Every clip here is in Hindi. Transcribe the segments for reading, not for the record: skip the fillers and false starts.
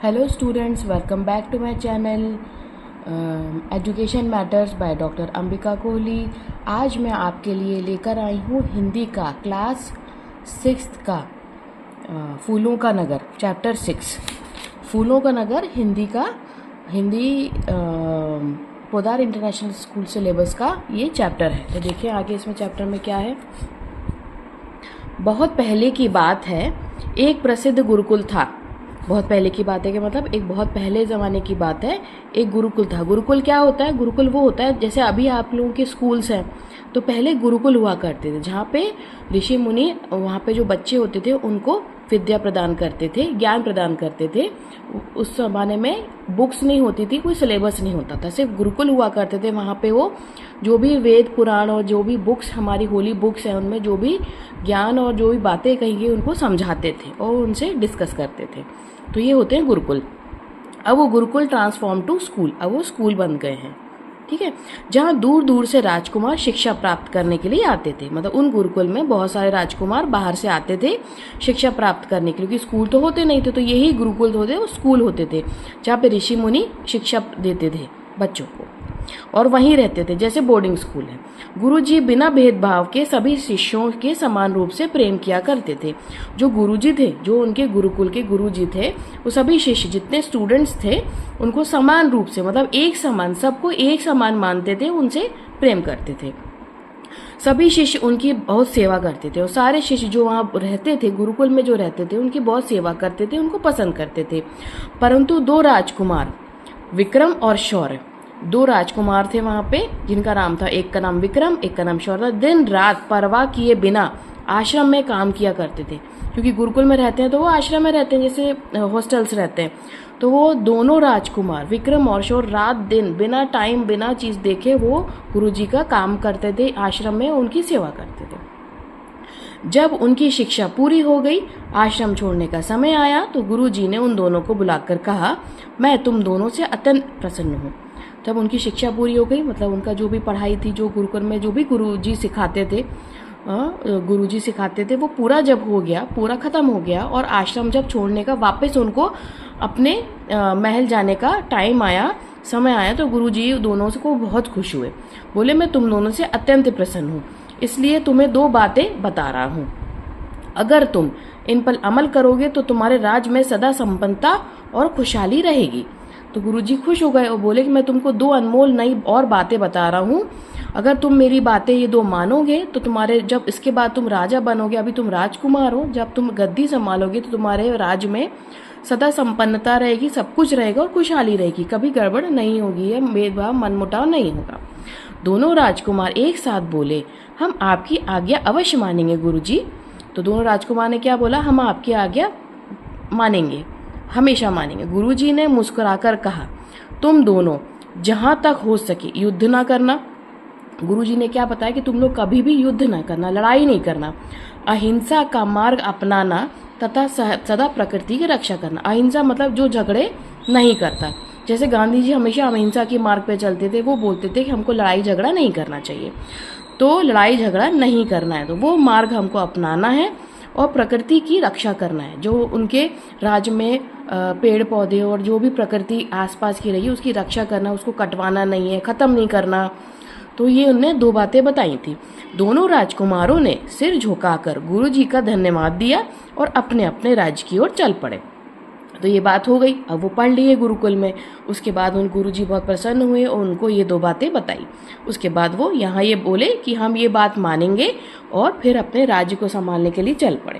Hello students, welcome back to my channel education matters by doctor Ambika Kohli. आज मैं आपके लिए लेकर आई हूँ हिंदी का क्लास 6 का फूलों का नगर चैप्टर 6 फूलों का नगर Hindi Podar International School syllabus का ये चैप्टर है। तो देखिए आगे इसमें चैप्टर में क्या है। बहुत पहले की बात है, एक प्रसिद्ध गुरुकुल था। बहुत पहले की बात है कि मतलब एक बहुत पहले ज़माने की बात है, एक गुरुकुल था। गुरुकुल क्या होता है? गुरुकुल वो होता है जैसे अभी आप लोगों के स्कूल्स हैं, तो पहले गुरुकुल हुआ करते थे जहाँ पे ऋषि मुनि, वहाँ पे जो बच्चे होते थे उनको विद्या प्रदान करते थे, ज्ञान प्रदान करते थे। उस ज़माने में बुक्स नहीं होती थी, कोई सिलेबस नहीं होता था, सिर्फ गुरुकुल हुआ करते थे। वहाँ पे वो जो भी वेद पुराण और जो भी बुक्स हमारी होली बुक्स हैं उनमें जो भी ज्ञान और जो भी बातें कही गई उनको समझाते थे और उनसे डिस्कस करते थे। तो ये होते हैं गुरुकुल। अब वो गुरुकुल ट्रांसफॉर्म टू स्कूल, अब वो स्कूल बन गए हैं, ठीक है, जहाँ दूर दूर से राजकुमार शिक्षा प्राप्त करने के लिए आते थे। मतलब उन गुरुकुल में बहुत सारे राजकुमार बाहर से आते थे शिक्षा प्राप्त करने के लिए, क्योंकि स्कूल तो होते नहीं थे, तो यही गुरुकुल होते, वो स्कूल होते थे जहाँ पे ऋषि मुनि शिक्षा देते थे बच्चों को और वहीं रहते थे, जैसे बोर्डिंग स्कूल है। गुरुजी बिना भेदभाव के सभी शिष्यों के समान रूप से प्रेम किया करते थे। जो गुरुजी थे, जो उनके गुरुकुल के गुरुजी थे, वो सभी शिष्य जितने स्टूडेंट्स थे उनको समान रूप से, मतलब एक समान, सबको एक समान मानते थे, उनसे प्रेम करते थे। सभी शिष्य उनकी बहुत सेवा करते थे और सारे शिष्य जो वहाँ रहते थे, गुरुकुल में जो रहते थे, उनकी बहुत सेवा करते थे, उनको पसंद करते थे। परंतु दो राजकुमार विक्रम और शौर्य, दो राजकुमार थे वहाँ पे जिनका नाम था, एक का नाम विक्रम, एक का नाम शौर्य, दिन रात परवाह किए बिना आश्रम में काम किया करते थे। क्योंकि गुरुकुल में रहते हैं तो वो आश्रम में रहते हैं, जैसे हॉस्टल्स रहते हैं। तो वो दोनों राजकुमार विक्रम और शौर्य रात दिन बिना टाइम बिना चीज़ देखे वो गुरुजी का काम करते थे, आश्रम में उनकी सेवा करते थे। जब उनकी शिक्षा पूरी हो गई, आश्रम छोड़ने का समय आया, तो गुरुजी ने उन दोनों को बुलाकर कहा, मैं तुम दोनों से अत्यंत प्रसन्न हूँ। जब उनकी शिक्षा पूरी हो गई, मतलब उनका जो भी पढ़ाई थी, जो गुरुकुल में जो भी गुरुजी सिखाते थे वो पूरा जब हो गया, पूरा खत्म हो गया और आश्रम जब छोड़ने का वापस उनको अपने महल जाने का टाइम आया, समय आया, तो गुरुजी दोनों से को बहुत खुश हुए। बोले, मैं तुम दोनों से अत्यंत प्रसन्न हूँ, इसलिए तुम्हें दो बातें बता रहा हूँ। अगर तुम इन पर अमल करोगे तो तुम्हारे राज्य में सदा संपन्नता और खुशहाली रहेगी। तो गुरुजी खुश हो गए और बोले कि मैं तुमको दो अनमोल नई और बातें बता रहा हूँ। अगर तुम मेरी बातें ये दो मानोगे तो तुम्हारे, जब इसके बाद तुम राजा बनोगे, अभी तुम राजकुमार हो, जब तुम गद्दी संभालोगे तो तुम्हारे राज्य में सदा संपन्नता रहेगी, सब कुछ रहेगा और खुशहाली रहेगी, कभी गड़बड़ नहीं होगी, भेदभाव मनमुटाव नहीं होगा। दोनों राजकुमार एक साथ बोले, हम आपकी आज्ञा अवश्य मानेंगे गुरुजी। तो दोनों राजकुमार ने क्या बोला? हम आपकी आज्ञा मानेंगे, हमेशा मानेंगे। गुरुजी ने मुस्कुराकर कहा, तुम दोनों जहां तक हो सके युद्ध ना करना। गुरुजी ने क्या बताया कि तुम लोग कभी भी युद्ध ना करना, लड़ाई नहीं करना, अहिंसा का मार्ग अपनाना तथा सदा प्रकृति की रक्षा करना। अहिंसा मतलब जो झगड़े नहीं करता, जैसे गांधी जी हमेशा अहिंसा के मार्ग पे चलते थे, वो बोलते थे कि हमको लड़ाई झगड़ा नहीं करना चाहिए, तो लड़ाई झगड़ा नहीं करना है, तो वो मार्ग हमको अपनाना है और प्रकृति की रक्षा करना है। जो उनके राज्य में पेड़ पौधे और जो भी प्रकृति आसपास की रही उसकी रक्षा करना, उसको कटवाना नहीं है, ख़त्म नहीं करना। तो ये उनने दो बातें बताई थी। दोनों राजकुमारों ने सिर झुकाकर गुरुजी का धन्यवाद दिया और अपने अपने राज्य की ओर चल पड़े। तो ये बात हो गई, अब वो पढ़ लिए गुरुकुल में। उसके बाद उन गुरुजी बहुत प्रसन्न हुए और उनको ये दो बातें बताई। उसके बाद वो यहाँ ये बोले कि हम ये बात मानेंगे और फिर अपने राज्य को संभालने के लिए चल पड़े।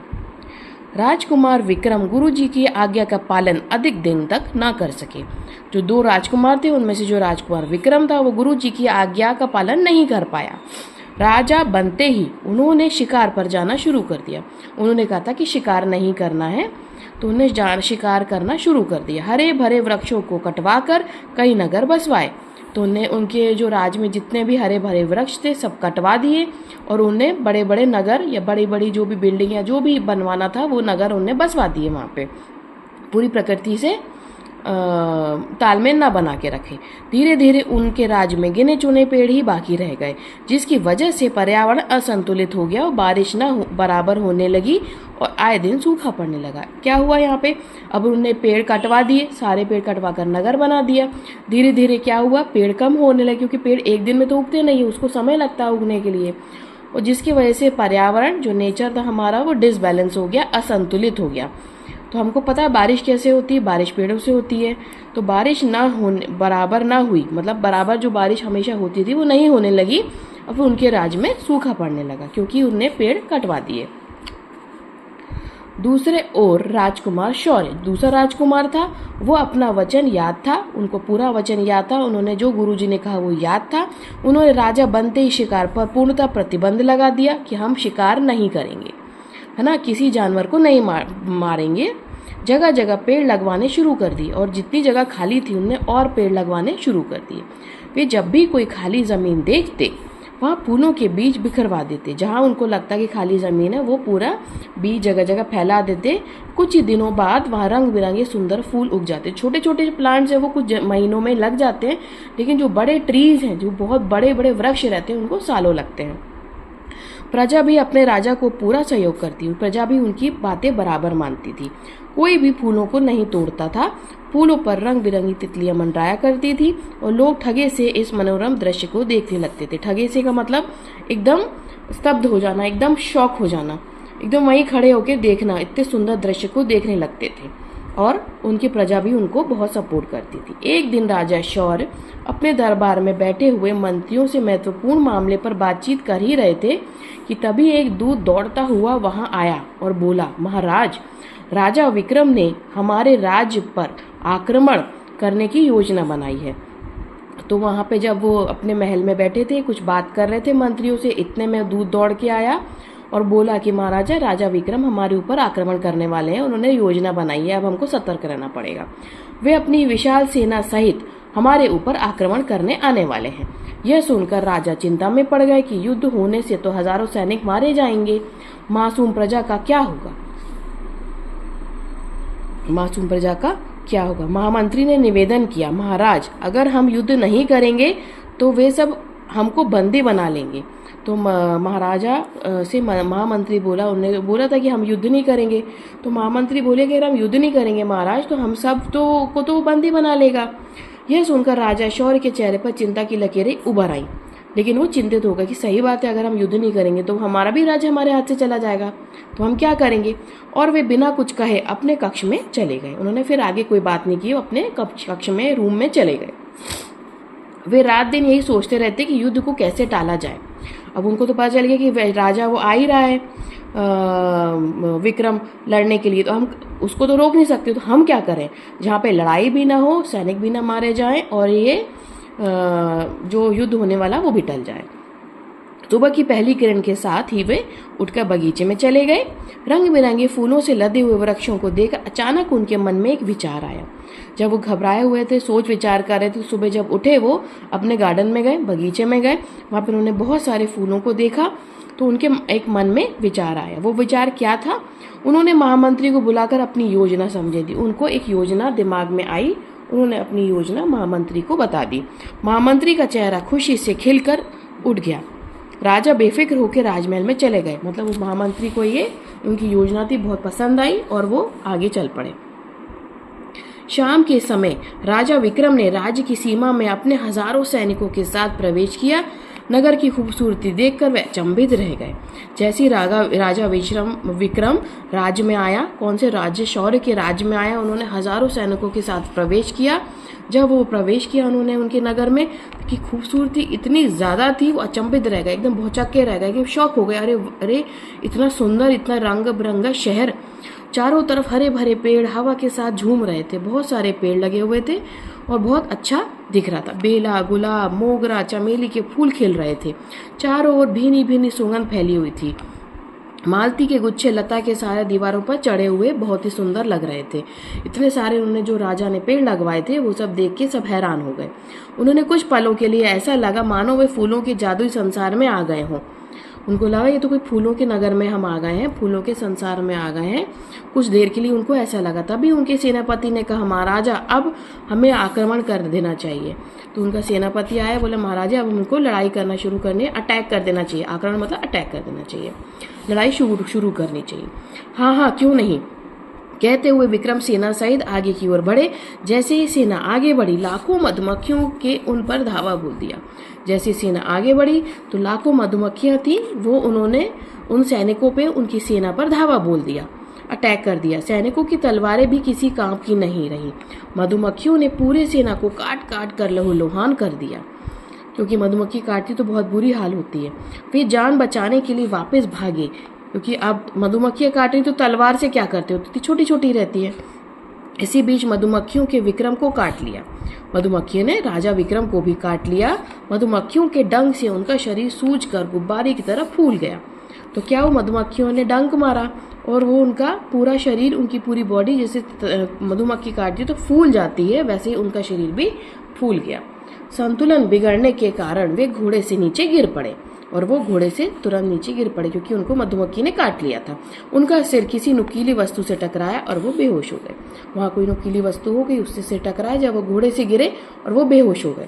राजकुमार विक्रम गुरुजी की आज्ञा का पालन अधिक दिन तक ना कर सके। जो दो राजकुमार थे उनमें से जो राजकुमार विक्रम था वो गुरुजी की आज्ञा का पालन नहीं कर पाया। राजा बनते ही उन्होंने शिकार पर जाना शुरू कर दिया। उन्होंने कहा था कि शिकार नहीं करना है, तो उन्हें शिकार करना शुरू कर दिया। हरे भरे वृक्षों को कटवाकर कई नगर बसवाए। तो उन्हें उनके जो राज्य में जितने भी हरे भरे वृक्ष थे सब कटवा दिए और उन्हें बड़े बड़े नगर या बड़ी बड़ी जो भी बिल्डिंग या जो भी बनवाना था वो नगर उन्हें बसवा दिए। वहाँ पे पूरी प्रकृति से तालमेल न बना के रखे। धीरे धीरे उनके राज्य में गिने चुने पेड़ ही बाकी रह गए, जिसकी वजह से पर्यावरण असंतुलित हो गया और बारिश बराबर होने लगी और आए दिन सूखा पड़ने लगा। क्या हुआ यहाँ पे, अब उन्होंने पेड़ कटवा दिए, सारे पेड़ कटवा कर नगर बना दिया। धीरे धीरे क्या हुआ, पेड़ कम होने लगे, क्योंकि पेड़ एक दिन में तो उगते नहीं, उसको समय लगता है उगने के लिए, और जिसकी वजह से पर्यावरण जो नेचर था हमारा वो डिसबैलेंस हो गया, असंतुलित हो गया। तो हमको पता है बारिश कैसे होती है, बारिश पेड़ों से होती है। तो बारिश ना होने बराबर ना हुई, मतलब बराबर जो बारिश हमेशा होती थी वो नहीं होने लगी, और फिर उनके राज्य में सूखा पड़ने लगा क्योंकि उनने पेड़ कटवा दिए। दूसरे ओर राजकुमार शौर्य, दूसरा राजकुमार था, वो अपना वचन याद था, उनको पूरा वचन याद था, उन्होंने जो गुरुजी ने कहा वो याद था। उन्होंने राजा बनते ही शिकार पर पूर्णतः प्रतिबंध लगा दिया कि हम शिकार नहीं करेंगे, है ना, किसी जानवर को नहीं मारेंगे। जगह जगह पेड़ लगवाने शुरू कर दिए, और जितनी जगह खाली थी उनने और पेड़ लगवाने शुरू कर दिए। वे जब भी कोई खाली जमीन देखते वहाँ फूलों के बीज बिखरवा देते, जहाँ उनको लगता कि खाली जमीन है वो पूरा बीज जगह जगह फैला देते। कुछ ही दिनों बाद वहाँ रंग बिरंगे सुंदर फूल उग जाते। छोटे छोटे प्लांट्स हैं वो कुछ महीनों में लग जाते हैं, लेकिन जो बड़े ट्रीज हैं, जो बहुत बड़े बड़े वृक्ष रहते हैं, उनको सालों लगते हैं। प्रजा भी अपने राजा को पूरा सहयोग करती, प्रजा भी उनकी बातें बराबर मानती थी। कोई भी फूलों को नहीं तोड़ता था। फूलों पर रंग बिरंगी तितलियां मंडराया करती थी, और लोग ठगे से इस मनोरम दृश्य को देखने लगते थे। ठगे से का मतलब एकदम स्तब्ध हो जाना, एकदम शॉक हो जाना, एकदम वहीं खड़े होकर देखना, इतने सुंदर दृश्य को देखने लगते थे, और उनकी प्रजा भी उनको बहुत सपोर्ट करती थी। एक दिन राजा शौर्य अपने दरबार में बैठे हुए मंत्रियों से महत्वपूर्ण मामले पर बातचीत कर ही रहे थे कि तभी एक दूत दौड़ता हुआ वहां आया और बोला, महाराज, राजा विक्रम ने हमारे राज्य पर आक्रमण करने की योजना बनाई है। तो वहां पे जब वो अपने महल में बैठे थे, कुछ बात कर रहे थे मंत्रियों से, इतने में दूत दौड़ के आया और बोला कि महाराजा, राजा विक्रम हमारे ऊपर आक्रमण करने वाले हैं, उन्होंने योजना बनाई है, अब हमको सतर्क रहना पड़ेगा। वे अपनी विशाल सेना सहित हमारे ऊपर आक्रमण करने आने वाले हैं। यह सुनकर राजा चिंता में पड़ गए कि युद्ध होने से तो हजारों सैनिक मारे जाएंगे, मासूम प्रजा का क्या होगा, मासूम प्रजा का क्या होगा। महामंत्री ने निवेदन किया, महाराज, अगर हम युद्ध नहीं करेंगे तो वे सब हमको बंदी बना लेंगे। तो महाराजा से महामंत्री बोला, उन्होंने बोला था कि हम युद्ध नहीं करेंगे। तो महामंत्री बोले कि अगर हम युद्ध नहीं करेंगे महाराज, तो हम सब को तो बंदी बना लेगा। यह सुनकर राजा शौर्य के चेहरे पर चिंता की लकीरें उभर आई, लेकिन वो चिंतित होगा कि सही बात है, अगर हम युद्ध नहीं करेंगे तो हमारा भी राज्य हमारे हाथ से चला जाएगा, तो हम क्या करेंगे। और वे बिना कुछ कहे अपने कक्ष में चले गए। उन्होंने फिर आगे कोई बात नहीं की, अपने कक्ष में रूम में चले गए। वे रात दिन यही सोचते रहते कि युद्ध को कैसे टाला जाए। अब उनको तो पता चल गया कि राजा वो आ ही रहा है विक्रम लड़ने के लिए, तो हम उसको तो रोक नहीं सकते, तो हम क्या करें जहाँ पे लड़ाई भी ना हो, सैनिक भी ना मारे जाएं, और ये जो युद्ध होने वाला वो भी टल जाए। सुबह की पहली किरण के साथ ही वे उठकर बगीचे में चले गए। रंग बिरंगे फूलों से लदे हुए वृक्षों को देखकर अचानक उनके मन में एक विचार आया। जब वो घबराए हुए थे, सोच विचार कर रहे थे, सुबह जब उठे वो अपने गार्डन में गए, बगीचे में गए, वहाँ पर उन्होंने बहुत सारे फूलों को देखा, तो उनके एक मन में विचार आया। वो विचार क्या था, उन्होंने महामंत्री को बुलाकर अपनी योजना समझे दी। उनको एक योजना दिमाग में आई, उन्होंने अपनी योजना महामंत्री को बता दी। महामंत्री का चेहरा खुशी से खिलकर उठ गया। राजा बेफिक्र होकर राजमहल में चले गए। मतलब वो महामंत्री को ये उनकी योजना थी बहुत पसंद आई, और वो आगे चल पड़े। शाम के समय राजा विक्रम ने राज्य की सीमा में अपने हजारों सैनिकों के साथ प्रवेश किया। नगर की खूबसूरती देखकर वे अचंभित रह गए। जैसे राजा विक्रम राज्य में आया, कौन से राज्य, शौर्य के राज्य में आया, उन्होंने हजारों सैनिकों के साथ प्रवेश किया। जब वो प्रवेश किया उन्होंने उनके नगर में, की खूबसूरती इतनी ज्यादा थी, वो अचंभित रह गए, एकदम भौचक्के रह गए, कि शौक हो गए, अरे अरे इतना सुंदर, इतना रंग बिरंगा शहर। चारों तरफ हरे भरे पेड़ हवा के साथ झूम रहे थे, बहुत सारे पेड़ लगे हुए थे और बहुत अच्छा दिख रहा था। बेला, गुलाब, मोगरा, चमेली के फूल खिल रहे थे। चारों ओर भीनी भीनी सुगंध फैली हुई थी। मालती के गुच्छे लता के सारे दीवारों पर चढ़े हुए बहुत ही सुंदर लग रहे थे। इतने सारे उन्होंने जो राजा ने पेड़ लगवाए थे, वो सब देख के सब हैरान हो गए। उन्होंने कुछ पलों के लिए ऐसा लगा मानो वे फूलों के जादुई संसार में आ गए हों। उनको लगा ये तो कोई फूलों के नगर में हम आ गए हैं, फूलों के संसार में आ गए हैं। कुछ देर के लिए उनको ऐसा लगा। तभी उनके सेनापति ने कहा, महाराजा अब हमें आक्रमण कर देना चाहिए। तो उनका सेनापति आया, बोला महाराजा अब हमको लड़ाई करना शुरू करनी है, अटैक कर देना चाहिए। आक्रमण मतलब अटैक कर देना चाहिए, लड़ाई शुरू करनी चाहिए। हाँ हाँ क्यों नहीं, कहते हुए विक्रम सेना सहित आगे की ओर बढ़े। जैसे ही सेना आगे बढ़ी, लाखों मधुमक्खियों के उन पर धावा बोल दिया। जैसे सेना आगे बढ़ी तो लाखों मधुमक्खियां थी, वो उन्होंने उन सैनिकों पे, उनकी सेना पर धावा बोल दिया, अटैक कर दिया। सैनिकों की तलवारें भी किसी काम की नहीं रही। मधुमक्खियों ने पूरे सेना को काट काट कर लहूलुहान कर दिया, क्योंकि मधुमक्खी काटती तो बहुत बुरी हाल होती है। वे जान बचाने के लिए वापस भागे, क्योंकि अब मधुमक्खियां काट रही तो तलवार से क्या करते होती थी, छोटी छोटी रहती है। इसी बीच मधुमक्खियों के विक्रम को काट लिया। मधुमक्खियों ने राजा विक्रम को भी काट लिया। मधुमक्खियों के डंक से उनका शरीर सूजकर गुब्बारे की तरह फूल गया। तो क्या हुआ, मधुमक्खियों ने डंक मारा और वो उनका पूरा शरीर, उनकी पूरी बॉडी, जैसे मधुमक्खी काटती तो फूल जाती है, वैसे ही उनका शरीर भी फूल गया। संतुलन बिगड़ने के कारण वे घोड़े से नीचे गिर पड़े, और वो घोड़े से तुरंत नीचे गिर पड़े क्योंकि उनको मधुमक्खी ने काट लिया था। उनका सिर किसी नुकीली वस्तु से टकराया और वो बेहोश हो गए। वहां कोई नुकीली वस्तु हो गई, उससे सिर टकराया, जब वो घोड़े से गिरे और वो बेहोश हो गए।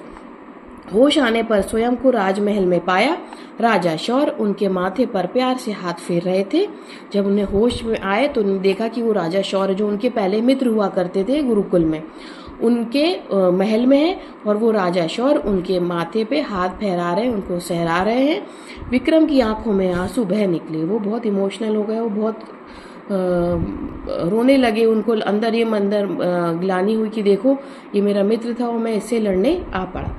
होश आने पर स्वयं को राजमहल में पाया। राजा शौर उनके माथे पर प्यार से हाथ फेर रहे थे। जब उन्हें होश में आए तो उन्हें देखा कि वो राजा शौर, जो उनके पहले मित्र हुआ करते थे गुरुकुल में, उनके महल में है, और वो राजा शौर उनके माथे पे हाथ फहरा रहे हैं, उनको सहरा रहे हैं। विक्रम की आंखों में आंसू बह निकले, वो बहुत इमोशनल हो गए, वो बहुत रोने लगे। उनको अंदर ग्लानि हुई कि देखो ये मेरा मित्र था और मैं इससे लड़ने आ पड़ा।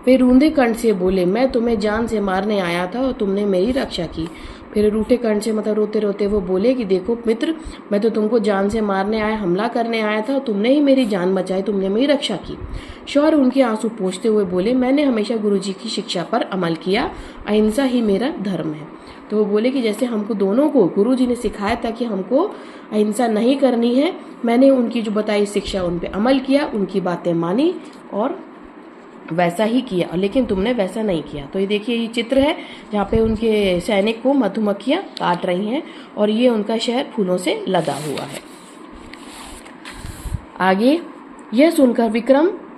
वे रूंधे कंठ से बोले, मैं तुम्हें जान से मारने आया था और तुमने मेरी रक्षा की। फिर रूठे कंठ से, मतलब रोते रोते वो बोले कि देखो मित्र, मैं तो तुमको जान से मारने आया, हमला करने आया था, तुमने ही मेरी जान बचाई, तुमने मेरी रक्षा की। शौर्य उनके आंसू पोंछते हुए बोले, मैंने हमेशा गुरुजी की शिक्षा पर अमल किया, अहिंसा ही मेरा धर्म है। तो वो बोले कि जैसे हमको दोनों को गुरुजी ने सिखाया था कि हमको अहिंसा नहीं करनी है, मैंने उनकी जो बताई शिक्षा उन पे अमल किया, उनकी बातें मानी और वैसा ही किया, लेकिन तुमने वैसा नहीं किया। तो ये देखिए, ये चित्र है जहाँ पे उनके सैनिक को मधुमक्खियां काट रही हैं और ये उनका शहर फूलों से लदा हुआ है। आगे यह सुनकर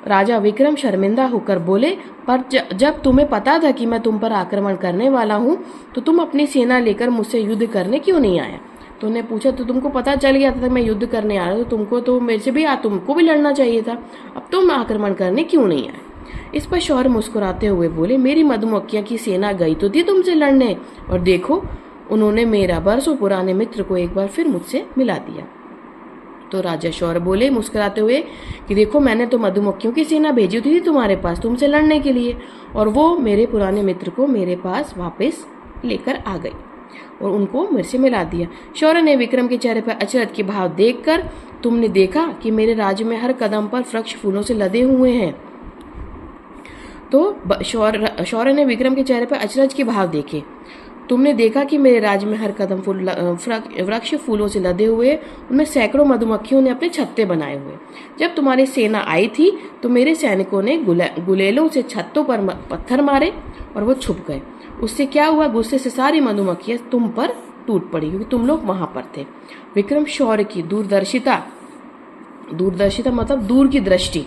राजा विक्रम शर्मिंदा होकर बोले, पर जब तुम्हें पता था कि मैं तुम पर आक्रमण करने वाला हूँ तो तुम अपनी सेना लेकर मुझसे युद्ध करने क्यों नहीं आया? तो उन्हें पूछा, तो तुमको पता चल गया था मैं युद्ध करने आ रहा हूँ, तो तुमको तो मेरे से भी तुमको भी लड़ना चाहिए था, अब तुम आक्रमण करने क्यों नहीं आए? इस पर शौर्य मुस्कुराते हुए बोले, मेरी मधुमक्खियां की सेना गई तो थी तुमसे लड़ने, और देखो उन्होंने मेरा बरसों पुराने मित्र को एक बार फिर मुझसे मिला दिया। तो राजा शौर्य बोले मुस्कुराते हुए कि देखो, मैंने तो मधुमक्खियों की सेना भेजी थी तुम्हारे पास तुमसे लड़ने के लिए, और वो मेरे पुराने मित्र को मेरे पास वापस लेकर आ गई और उनको मेरे से मिला दिया। शौर्य ने विक्रम के चेहरे पर अचरज के भाव देखकर, तुमने देखा कि मेरे राज्य में हर कदम पर वृक्ष फूलों से लदे हुए हैं। तो शौर्य ने विक्रम के चेहरे पर अचरज के भाव देखे। तुमने देखा कि मेरे राज्य में हर कदम वृक्ष फूलों से लदे हुए, उनमें सैकड़ों मधुमक्खियों ने अपने छत्ते बनाए हुए। जब तुम्हारी सेना आई थी तो मेरे सैनिकों ने गुलेलों से छत्तों पर पत्थर मारे और वो छुप गए। उससे क्या हुआ, गुस्से से सारी मधुमक्खियां तुम पर टूट पड़ी क्योंकि तुम लोग वहां पर थे। विक्रम शौर्य की दूरदर्शिता मतलब दूर की दृष्टि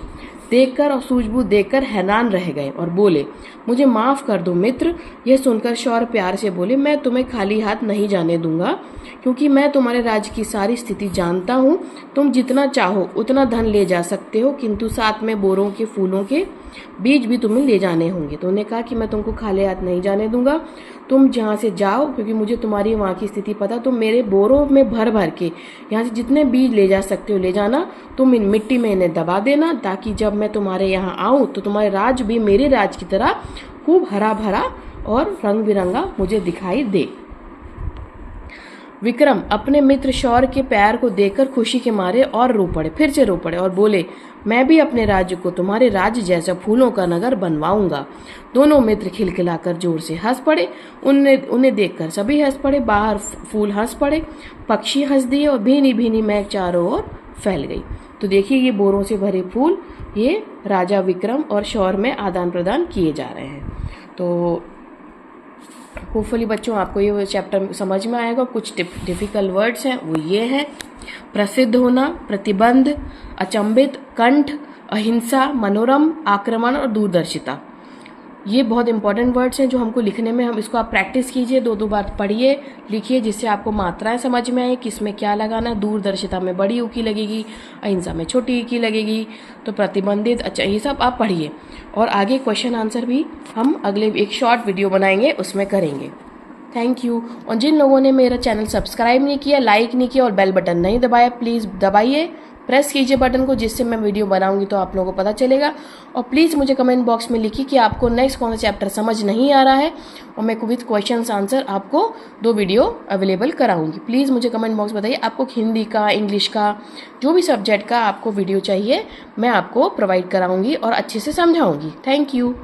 देखकर और सूझबूझ देखकर हैरान रह गए और बोले, मुझे माफ कर दो मित्र। यह सुनकर शौर्य प्यार से बोले, मैं तुम्हें खाली हाथ नहीं जाने दूंगा, क्योंकि मैं तुम्हारे राज्य की सारी स्थिति जानता हूँ। तुम जितना चाहो उतना धन ले जा सकते हो, किंतु साथ में बोरों के फूलों के बीज भी तुम्हें ले जाने होंगे। तो उन्होंने कहा कि मैं तुमको खाली हाथ नहीं जाने दूंगा, तुम जहाँ से जाओ, क्योंकि मुझे तुम्हारी वहाँ की स्थिति पता, तुम मेरे बोरों में भर भर के यहाँ से जितने बीज ले जा सकते हो ले जाना। तुम इन मिट्टी में इन्हें दबा देना, ताकि जब मैं तुम्हारे यहाँ आऊँ तो तुम्हारे राज्य भी मेरे राज्य की तरह खूब हरा भरा और रंग बिरंगा मुझे दिखाई दे। विक्रम अपने मित्र शौर्य के पैर को देखकर खुशी के मारे और रो पड़े, फिर से रो पड़े और बोले, मैं भी अपने राज्य को तुम्हारे राज्य जैसा फूलों का नगर बनवाऊंगा। दोनों मित्र खिलखिलाकर जोर से हंस पड़े। उन्हें देखकर सभी हंस पड़े, बाहर फूल हंस पड़े, पक्षी हंस दिए और भीनी भीनी महक चारों ओर फैल गई। तो देखिए, ये बोरों से भरे फूल ये राजा विक्रम और शौर्य में आदान प्रदान किए जा रहे हैं। तो होपफुली बच्चों आपको ये चैप्टर समझ में आएगा। कुछ डिफिकल्ट वर्ड्स हैं वो ये है: प्रसिद्ध होना, प्रतिबंध, अचंभित, कंठ, अहिंसा, मनोरम, आक्रमण और दूरदर्शिता। ये बहुत इंपॉर्टेंट वर्ड्स हैं जो हमको लिखने में, हम इसको आप प्रैक्टिस कीजिए, 2-2 बार पढ़िए, लिखिए, जिससे आपको मात्राएं समझ में आए, किसमें क्या लगाना। दूरदर्शिता में बड़ी ऊ की लगेगी, अहिंसा में छोटी ई की लगेगी, तो प्रतिबंधित, अच्छा, ये सब आप पढ़िए। और आगे क्वेश्चन आंसर भी हम अगले एक शॉर्ट वीडियो बनाएंगे, उसमें करेंगे। Thank you. और जिन लोगों ने मेरा चैनल सब्सक्राइब नहीं किया, लाइक नहीं किया और बेल बटन नहीं दबाया, प्लीज़ दबाइए, प्रेस कीजिए बटन को, जिससे मैं वीडियो बनाऊंगी तो आप लोगों को पता चलेगा। और प्लीज़ मुझे कमेंट बॉक्स में लिखिए कि आपको नेक्स्ट कौन सा चैप्टर समझ नहीं आ रहा है, और मैं विद क्वेश्चन आंसर आपको 2 वीडियो अवेलेबल कराऊंगी। प्लीज़ मुझे कमेंट बॉक्स बताइए आपको हिंदी का, इंग्लिश का, जो भी सब्जेक्ट का आपको वीडियो चाहिए, मैं आपको प्रोवाइड कराऊंगी और अच्छे से समझाऊंगी। Thank you.